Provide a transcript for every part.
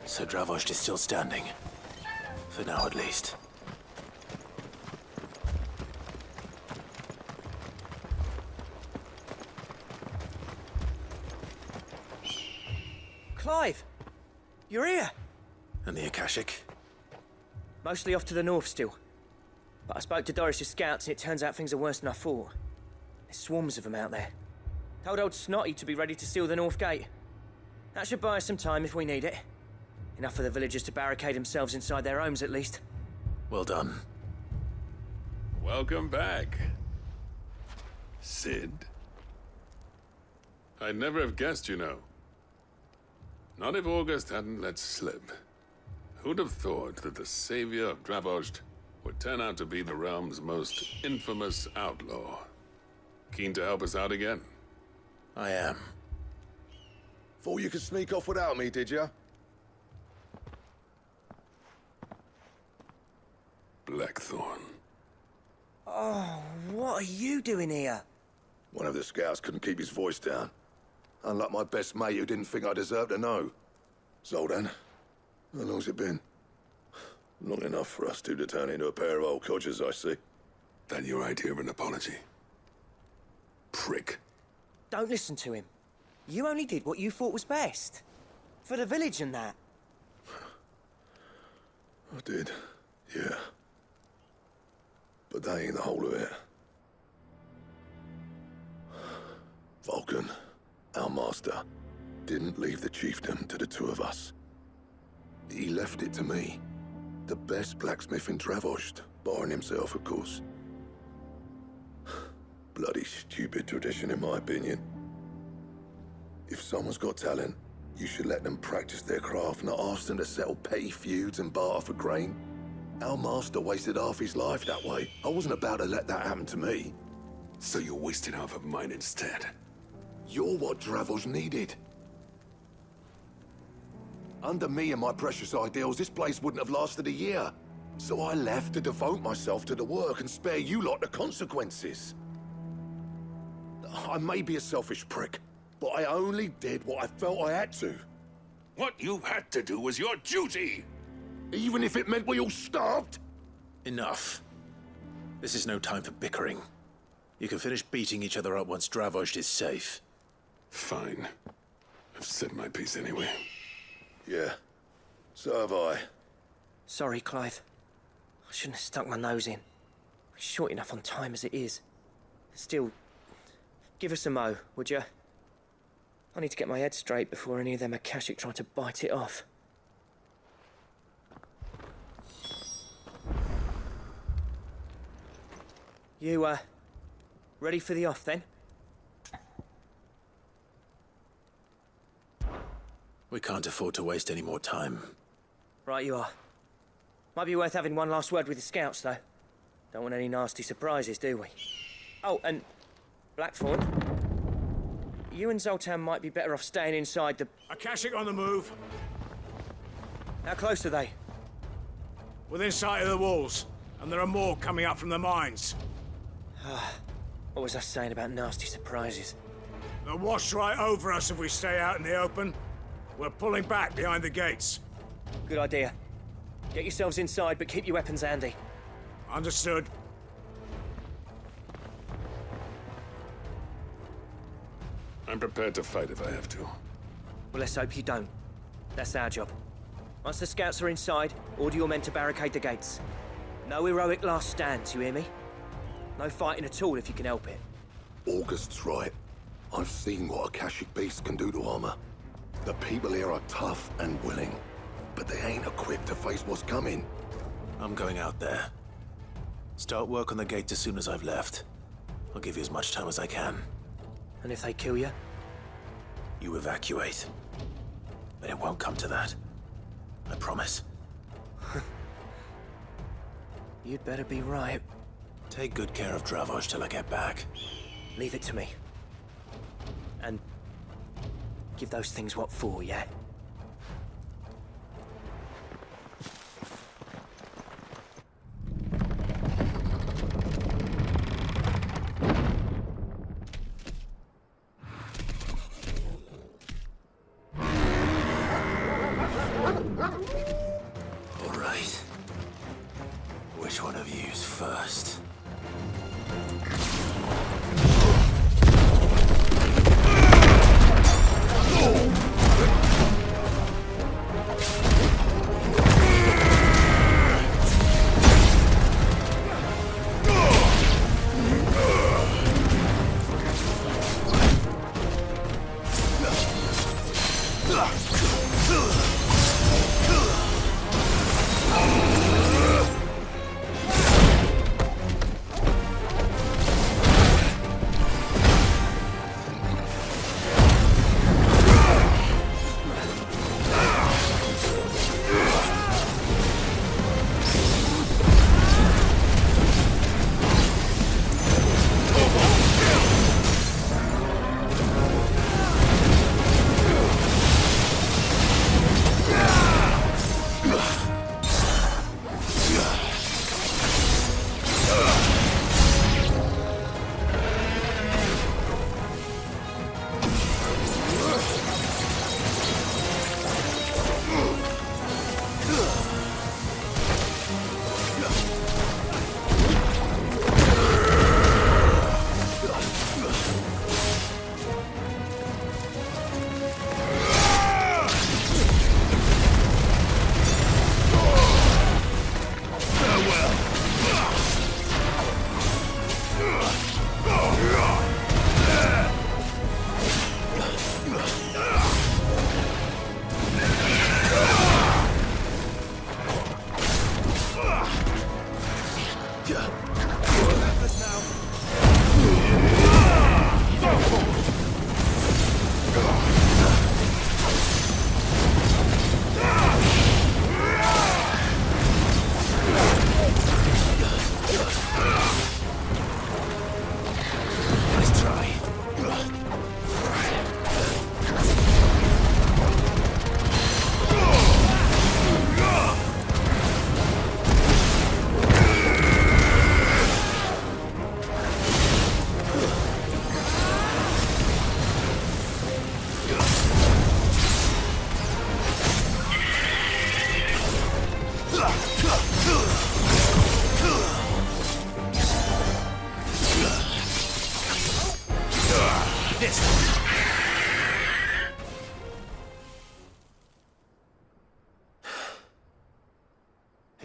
So Dravost is still standing. For now, at least. Clive! You're here! And the Akashic? Mostly off to the north still. But I spoke to Doris's scouts and it turns out things are worse than I thought. There's swarms of them out there. Told old Snotty to be ready to seal the north gate. That should buy us some time if we need it. Enough for the villagers to barricade themselves inside their homes at least. Well done. Welcome back, Sid. I'd never have guessed, you know. Not if August hadn't let slip. Who'd have thought that the savior of Dravost would turn out to be the realm's most infamous outlaw? Keen to help us out again? I am. Thought you could sneak off without me, did ya? Blackthorne. Oh, what are you doing here? One of the scouts couldn't keep his voice down. Unlike my best mate who didn't think I deserved to know. Zoldan, how long's it been? Long enough for us two to turn into a pair of old codgers, I see. That your idea of an apology? Prick. Don't listen to him. You only did what you thought was best. For the village and that. I did, yeah. But that ain't the whole of it. Vulcan, our master, didn't leave the chiefdom to the two of us. He left it to me, the best blacksmith in Dravost, barring himself, of course. Bloody stupid tradition, in my opinion. If someone's got talent, you should let them practice their craft, not ask them to settle petty feuds and barter for grain. Our master wasted half his life that way. I wasn't about to let that happen to me. So you wasted half of mine instead? You're what Dravost needed. Under me and my precious ideals, this place wouldn't have lasted a year. So I left to devote myself to the work and spare you lot the consequences. I may be a selfish prick, but I only did what I felt I had to. What you had to do was your duty! Even if it meant we all starved? Enough. This is no time for bickering. You can finish beating each other up once Dravost is safe. Fine. I've said my piece anyway. Yeah, so have I. Sorry, Clive. I shouldn't have stuck my nose in. We're short enough on time as it is. Still, give us a mo, would you? I need to get my head straight before any of them Akashic try to bite it off. You, ready for the off, then? We can't afford to waste any more time. Right you are. Might be worth having one last word with the scouts, though. Don't want any nasty surprises, do we? Oh, and Blackthorne, you and Zoltan might be better off staying inside the... Akashic on the move. How close are they? Within sight of the walls. And there are more coming up from the mines. What was I saying about nasty surprises? They'll wash right over us if we stay out in the open. We're pulling back behind the gates. Good idea. Get yourselves inside, but keep your weapons handy. Understood. I'm prepared to fight if I have to. Well, let's hope you don't. That's our job. Once the scouts are inside, order your men to barricade the gates. No heroic last stands, you hear me? No fighting at all if you can help it. August's right. I've seen what Akashic beasts can do to armor. The people here are tough and willing, but they ain't equipped to face what's coming. I'm going out there. Start work on the gate as soon as I've left. I'll give you as much time as I can. And if they kill you? You evacuate. But it won't come to that. I promise. You'd better be right. Take good care of Dravost till I get back. Leave it to me. And give those things what for, yeah? Which one of you's first?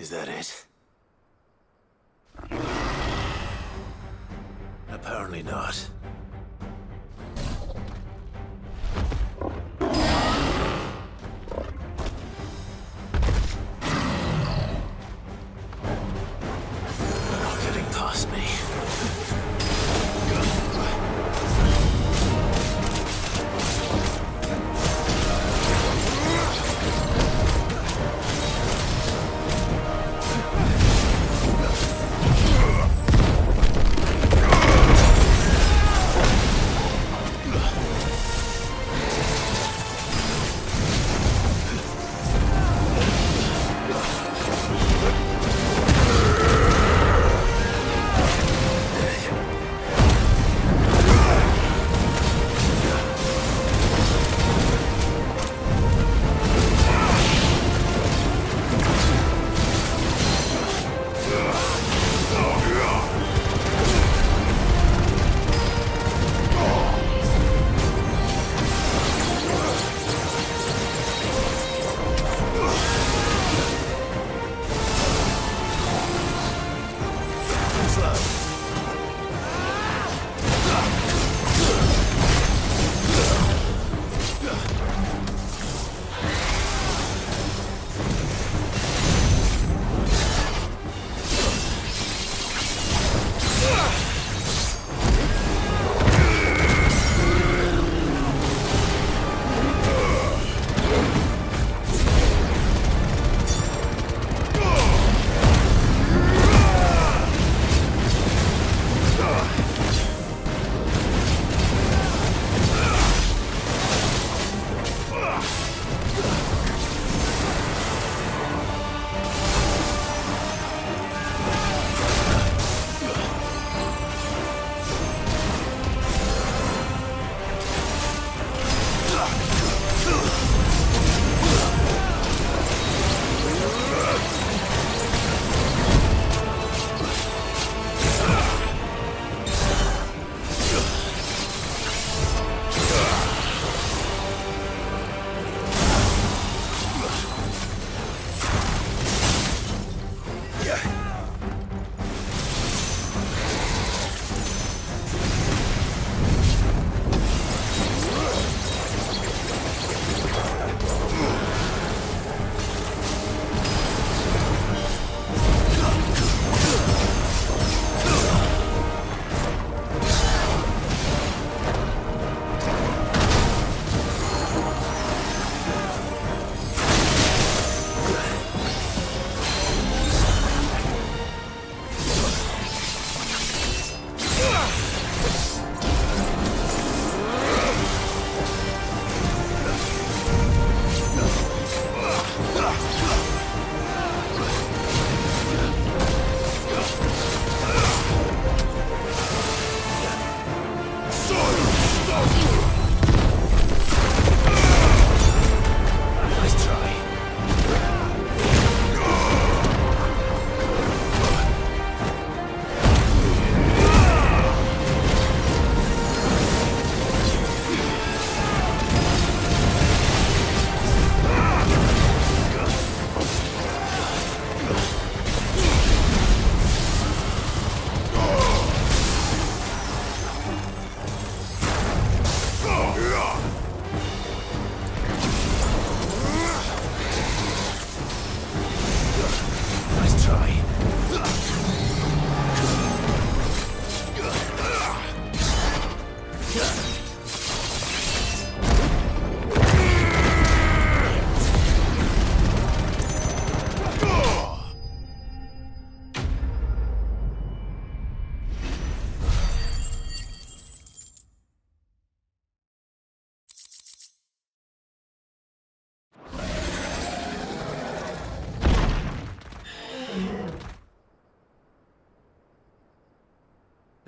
Is that it? Apparently not. They're not getting past me.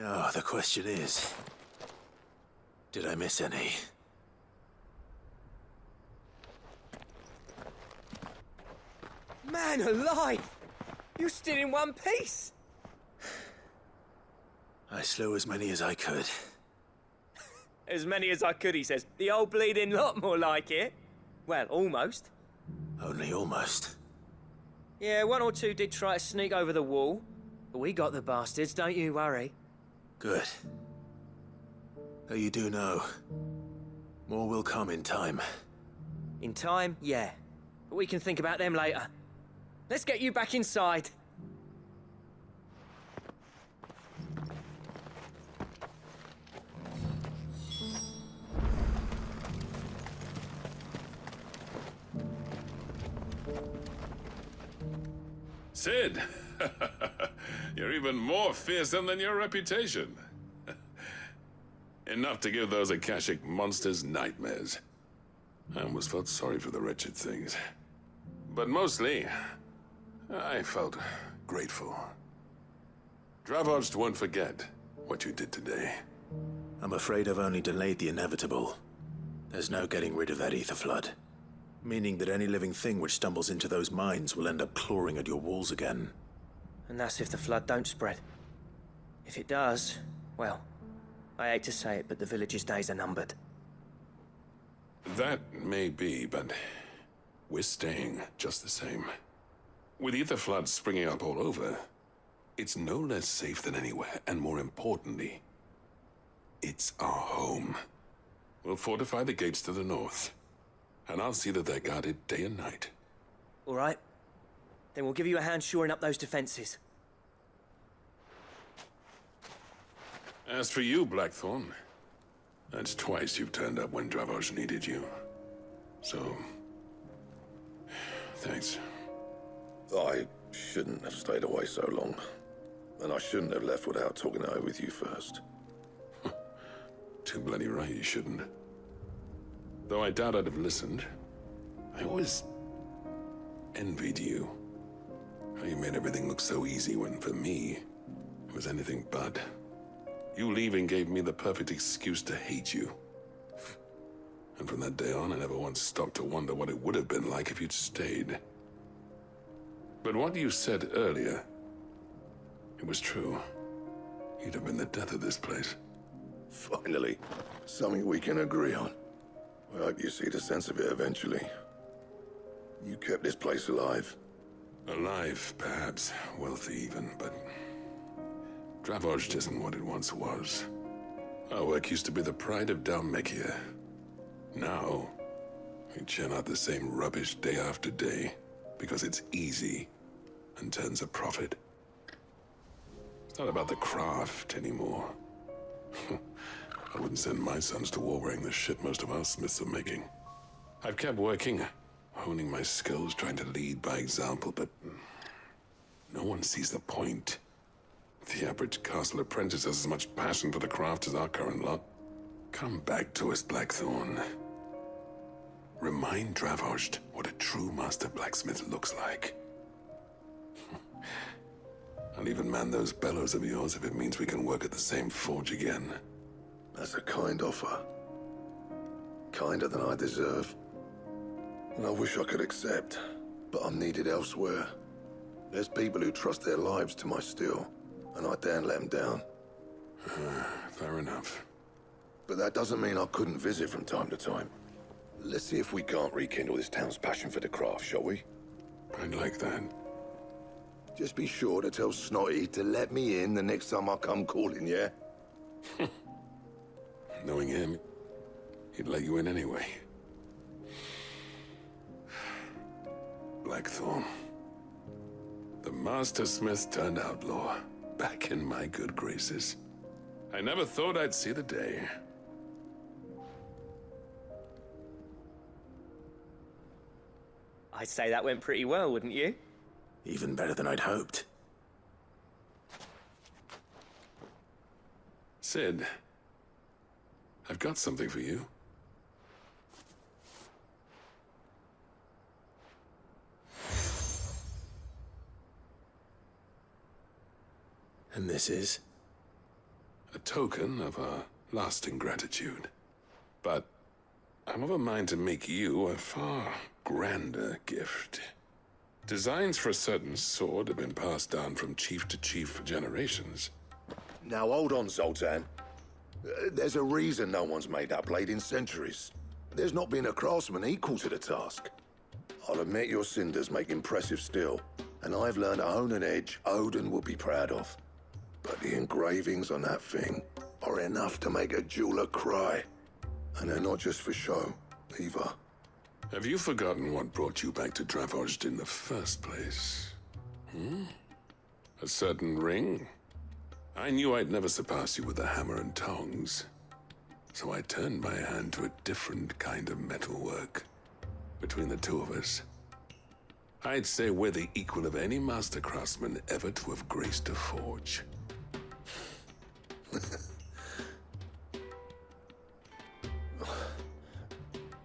Now, the question is, did I miss any? Man alive! You're still in one piece! I slew as many as I could. As many as I could, he says. The old bleeding lot, more like it. Well, almost. Only almost. Yeah, one or two did try to sneak over the wall. But we got the bastards, don't you worry. Good. Though you do know, more will come in time. In time, yeah. But we can think about them later. Let's get you back inside. Sid! You're even more fearsome than your reputation. Enough to give those Akashic monsters nightmares. I almost felt sorry for the wretched things. But mostly, I felt grateful. Dravoged won't forget what you did today. I'm afraid I've only delayed the inevitable. There's no getting rid of that ether flood. Meaning that any living thing which stumbles into those mines will end up clawing at your walls again. And that's if the flood don't spread. If it does, well, I hate to say it, but the village's days are numbered. That may be, but we're staying just the same. With ether floods springing up all over, it's no less safe than anywhere, and more importantly, it's our home. We'll fortify the gates to the north, and I'll see that they're guarded day and night. All right. Then we'll give you a hand shoring up those defenses. As for you, Blackthorne, that's twice you've turned up when Dravoj needed you. So, thanks. I shouldn't have stayed away so long. And I shouldn't have left without talking it over with you first. Too bloody right you shouldn't. Though I doubt I'd have listened. I always envied you. How you made everything look so easy when, for me, it was anything but. You leaving gave me the perfect excuse to hate you. And from that day on, I never once stopped to wonder what it would have been like if you'd stayed. But what you said earlier, it was true. You'd have been the death of this place. Finally, something we can agree on. I hope you see the sense of it eventually. You kept this place alive. Alive, perhaps. Wealthy even, but Dravoj isn't what it once was. Our work used to be the pride of Dalmekia. Now, we churn out the same rubbish day after day because it's easy and turns a profit. It's not about the craft anymore. I wouldn't send my sons to war wearing the shit most of our smiths are making. I've kept working, honing my skills, trying to lead by example, but no one sees the point. The average castle apprentice has as much passion for the craft as our current lot. Come back to us, Blackthorne. Remind Dravoj what a true master blacksmith looks like. I'll even man those bellows of yours if it means we can work at the same forge again. That's a kind offer. Kinder than I deserve. And I wish I could accept, but I'm needed elsewhere. There's people who trust their lives to my steel, and I daren't let them down. Fair enough. But that doesn't mean I couldn't visit from time to time. Let's see if we can't rekindle this town's passion for the craft, shall we? I'd like that. Just be sure to tell Snotty to let me in the next time I come calling, yeah? Knowing him, he'd let you in anyway. Blackthorne. The master smith turned outlaw. Back in my good graces. I never thought I'd see the day. I'd say that went pretty well, wouldn't you? Even better than I'd hoped. Sid, I've got something for you. And this is? token of our lasting gratitude. But I'm of a mind to make you a far grander gift. Designs for a certain sword have been passed down from chief to chief for generations. Now hold on, Zoltan. There's a reason no one's made that blade in centuries. There's not been a craftsman equal to the task. I'll admit your cinders make impressive steel, and I've learned to own an edge Odin will be proud of. But the engravings on that thing are enough to make a jeweler cry. And they're not just for show, either. Have you forgotten what brought you back to Dravozd in the first place? A certain ring? I knew I'd never surpass you with the hammer and tongs. So I turned my hand to a different kind of metalwork. Between the two of us, I'd say we're the equal of any master craftsman ever to have graced a forge.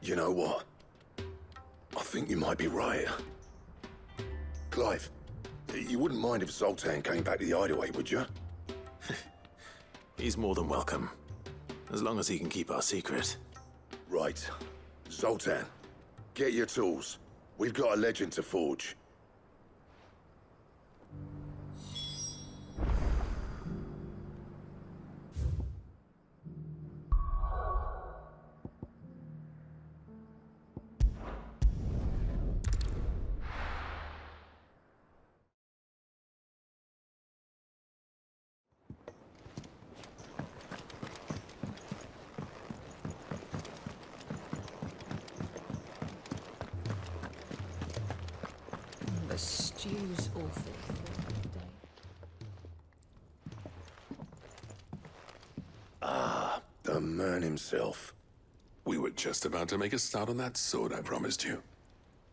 You know what? I think you might be right. Clive, you wouldn't mind if Zoltan came back to the hideaway, would you? He's more than welcome, as long as he can keep our secret. Right. Zoltan, get your tools. We've got a legend to forge. Stew's awful today. Ah, the man himself. We were just about to make a start on that sword I promised you.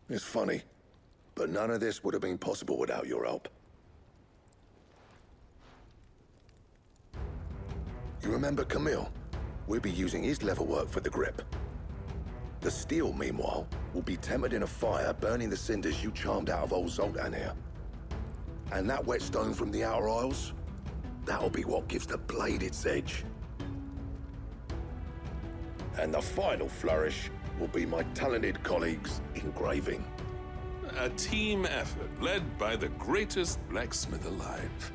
It's funny, but none of this would have been possible without your help. You remember Camille? We'll be using his leatherwork for the grip. The steel, meanwhile, will be tempered in a fire, burning the cinders you charmed out of old Zoltan here. And that whetstone from the Outer Isles, that'll be what gives the blade its edge. And the final flourish will be my talented colleagues' engraving. A team effort led by the greatest blacksmith alive.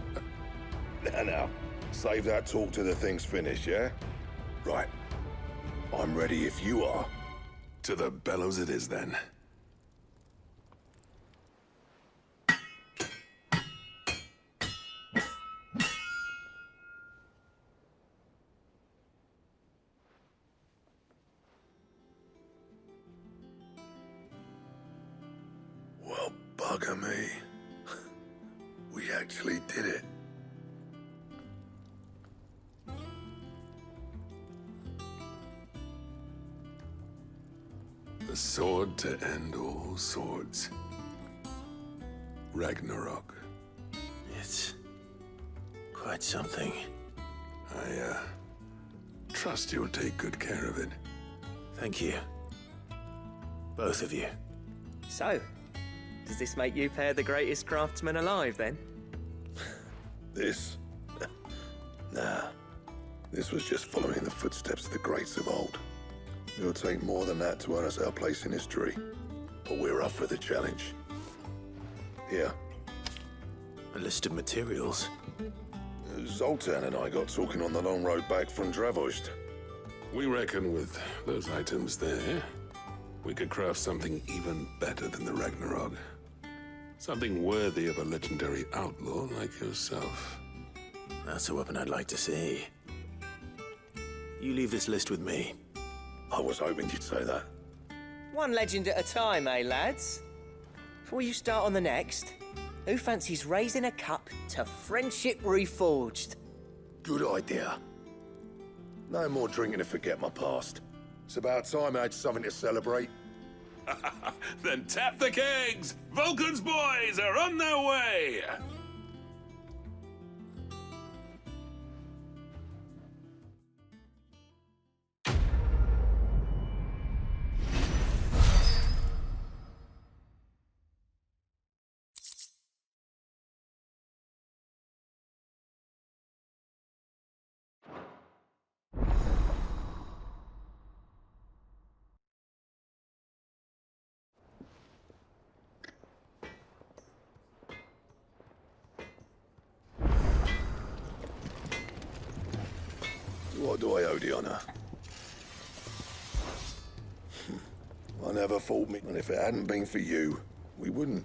Now, save that talk till the thing's finished, yeah? Right. I'm ready if you are. To the bellows it is, then. Well, bugger me. We actually did it. The sword to end all swords. Ragnarok. It's quite something. I, trust you'll take good care of it. Thank you. Both of you. So, does this make you pair the greatest craftsman alive, then? This? Nah. This was just following the footsteps of the greats of old. It'll take more than that to earn us our place in history. But we're up for the challenge. Here. A list of materials. Zoltan and I got talking on the long road back from Dravozd. We reckon with those items there, we could craft something even better than the Ragnarok. Something worthy of a legendary outlaw like yourself. That's a weapon I'd like to see. You leave this list with me. I was hoping you'd say that. One legend at a time, eh, lads? Before you start on the next, who fancies raising a cup to friendship reforged? Good idea. No more drinking to forget my past. It's about time I had something to celebrate. Then tap the kegs! Vulcan's boys are on their way! do I owe the honor? I never thought me, and if it hadn't been for you, we wouldn't.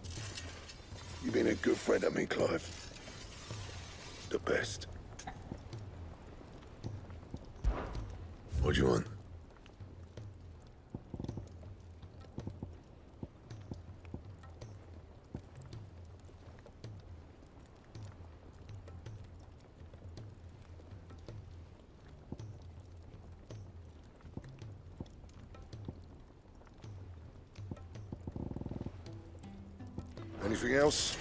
You've been a good friend to me, Clive. The best. What do you want? Anything else?